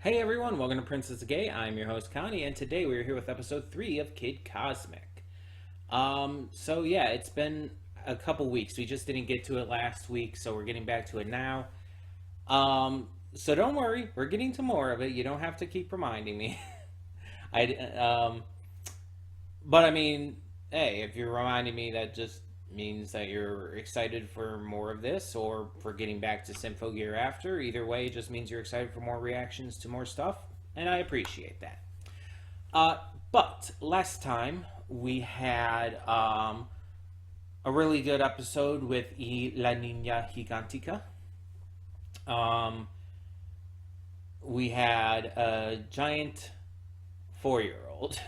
Hey everyone, welcome to Princess Gay. I'm your host Connie, and today we're here with episode 3 of Kid Cosmic. It's been a couple weeks. We just didn't get to it last week, so we're getting back to it now. So don't worry, we're getting to more of it. You don't have to keep reminding me. I but I mean, hey, if you're reminding me, that just means that you're excited for more of this or for getting back to Sympho Gear after. Either way, it just means you're excited for more reactions to more stuff, and I appreciate that. But last time we had a really good episode with La Niña Gigantica. We had a giant 4-year-old.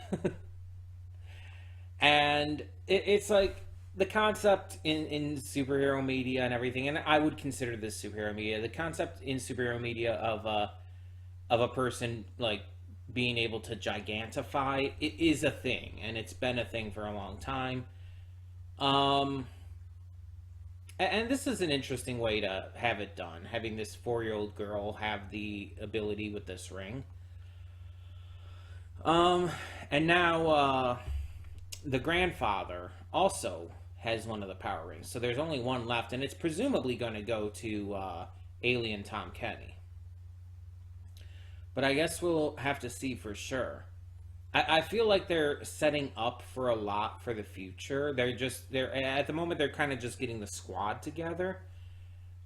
And it's like the concept in superhero media and everything, and I would consider this superhero media. The concept in superhero media of a person like being able to gigantify, it is a thing, and it's been a thing for a long time. And this is an interesting way to have it done, having this 4-year-old girl have the ability with this ring. And now the grandfather also has one of the power rings, so there's only one left, and it's presumably going to go to Alien Tom Kenny. But I guess we'll have to see for sure. I feel like they're setting up for a lot for the future. They're at the moment they're kind of just getting the squad together.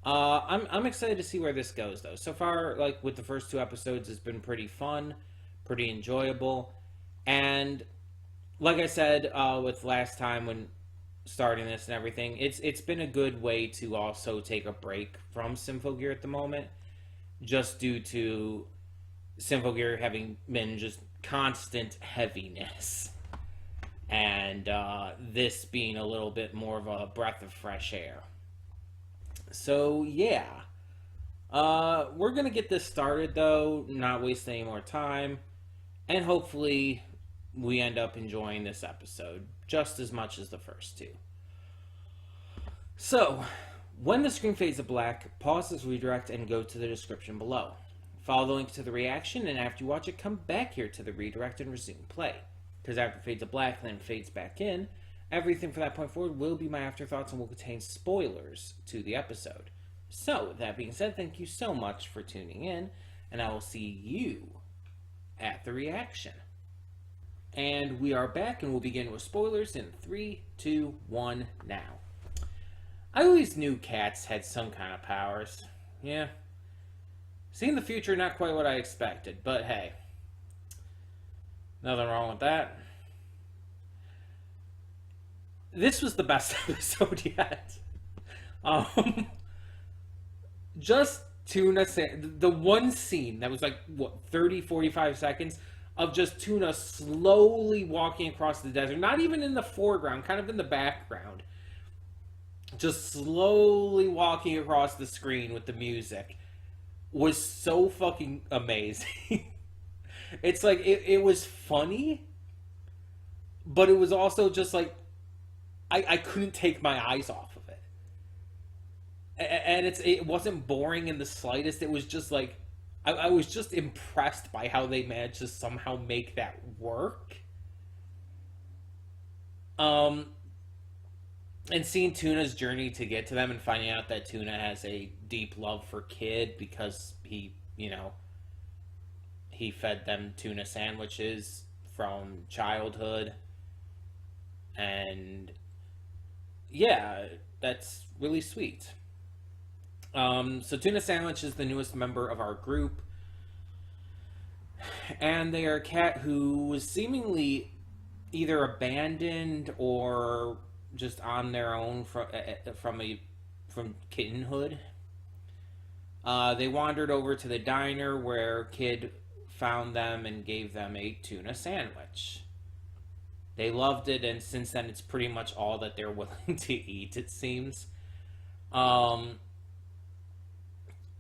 I'm excited to see where this goes though. So far, like with the first 2 episodes, it's been pretty fun, pretty enjoyable, and like I said with last time when starting this and everything, it's been a good way to also take a break from Sympho Gear at the moment, just due to Sympho Gear having been just constant heaviness, and this being a little bit more of a breath of fresh air. So yeah, we're gonna get this started though, not waste any more time, and hopefully we end up enjoying this episode just as much as the first 2. So, when the screen fades to black, pause this redirect and go to the description below. Follow the link to the reaction, and after you watch it, come back here to the redirect and resume play. Because after it fades to black and then fades back in, everything from that point forward will be my afterthoughts and will contain spoilers to the episode. So, with that being said, thank you so much for tuning in, and I will see you at the reaction. And we are back, and we'll begin with spoilers in 3, 2, 1, now. I always knew cats had some kind of powers. Yeah. Seeing the future, not quite what I expected, but hey. Nothing wrong with that. This was the best episode yet. Just Tuna, the one scene that was like, 30, 45 seconds of just Tuna slowly walking across the desert, not even in the foreground, kind of in the background, just slowly walking across the screen with the music, was so fucking amazing. It's like, it was funny, but it was also just like, I couldn't take my eyes off of it. And it wasn't boring in the slightest. It was just like, I was just impressed by how they managed to somehow make that work. And seeing Tuna's journey to get to them and finding out that Tuna has a deep love for Kid because he fed them tuna sandwiches from childhood. And yeah, that's really sweet. So Tuna Sandwich is the newest member of our group, and they are a cat who was seemingly either abandoned or just on their own from kittenhood. They wandered over to the diner where Kid found them and gave them a tuna sandwich. They loved it, and since then it's pretty much all that they're willing to eat, it seems.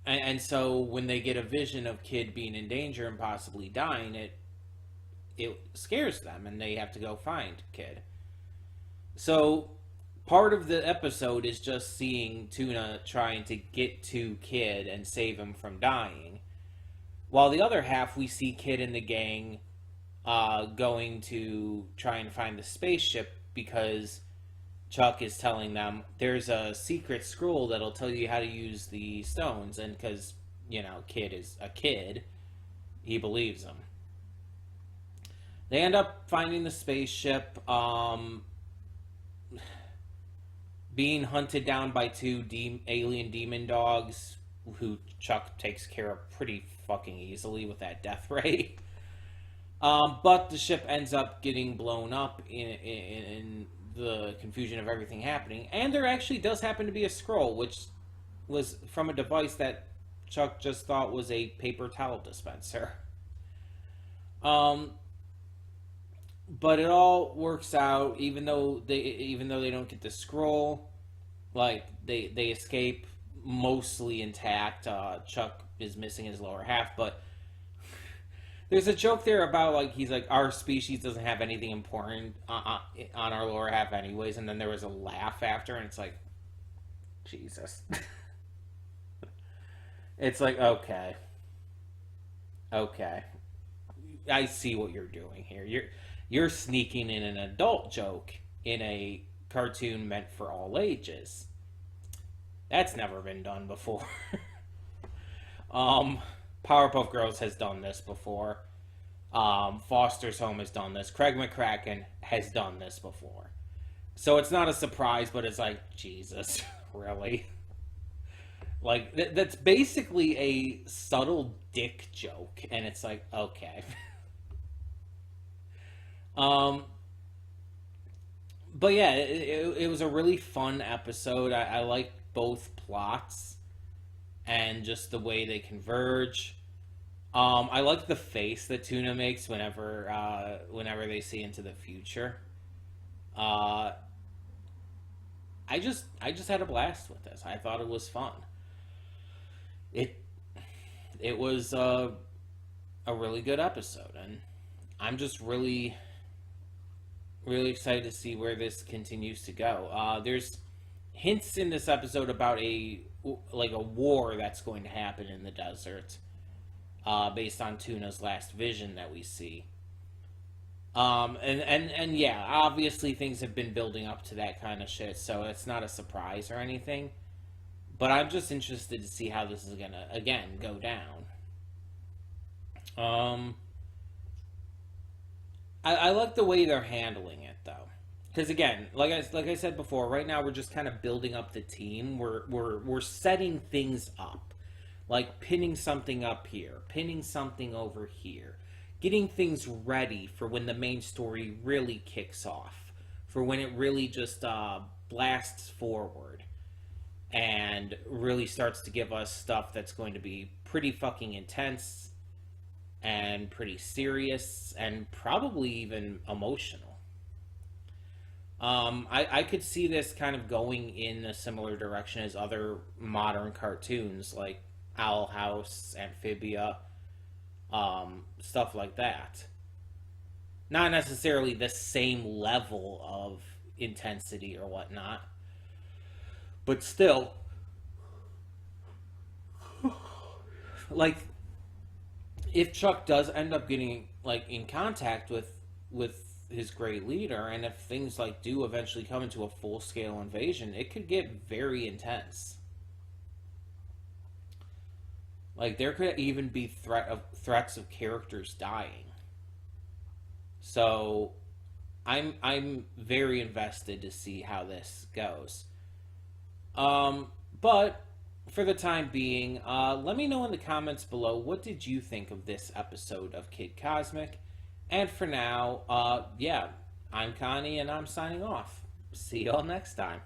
And so when they get a vision of Kid being in danger and possibly dying, it scares them, and they have to go find Kid. So part of the episode is just seeing Tuna trying to get to Kid and save him from dying, While the other half, we see Kid and the gang going to try and find the spaceship because Chuck is telling them there's a secret scroll that'll tell you how to use the stones, and because, Kid is a kid, he believes him. They end up finding the spaceship, being hunted down by two alien demon dogs who Chuck takes care of pretty fucking easily with that death ray. But the ship ends up getting blown up in the confusion of everything happening. And there actually does happen to be a scroll, which was from a device that Chuck just thought was a paper towel dispenser. But it all works out, even though they don't get the scroll. Like, they escape mostly intact. Chuck is missing his lower half, but there's a joke there about, like, he's like, our species doesn't have anything important on our lower half anyways, and then there was a laugh after, and it's like, Jesus. It's like, okay. I see what you're doing here. You're sneaking in an adult joke in a cartoon meant for all ages. That's never been done before. Powerpuff Girls has done this before. Foster's Home has done this. Craig McCracken has done this before. So it's not a surprise, but it's like, Jesus, really? Like, that's basically a subtle dick joke, and it's like, okay. But yeah, it was a really fun episode. I like both plots and just the way they converge. I like the face that Tuna makes whenever they see into the future. I just had a blast with this. I thought it was fun. It was a really good episode, and I'm just really excited to see where this continues to go. There's hints in this episode about a war that's going to happen in the desert, based on Tuna's last vision that we see. And yeah, obviously things have been building up to that kind of shit, so it's not a surprise or anything. But I'm just interested to see how this is gonna, again, go down. I like the way they're handling it, though, because again, like I said before, right now we're just kind of building up the team. We're setting things up, like pinning something up here, pinning something over here, getting things ready for when the main story really kicks off, for when it really just blasts forward and really starts to give us stuff that's going to be pretty fucking intense and pretty serious and probably even emotional. I could see this kind of going in a similar direction as other modern cartoons like Owl House, Amphibia, stuff like that. Not necessarily the same level of intensity or whatnot, but still, like, if Chuck does end up getting, like, in contact with his great leader, and if things, like, do eventually come into a full-scale invasion, it could get very intense. Like, there could even be threats of characters dying. So, I'm very invested to see how this goes. But for the time being, let me know in the comments below, what did you think of this episode of Kid Cosmic? And for now, yeah, I'm Connie and I'm signing off. See y'all next time.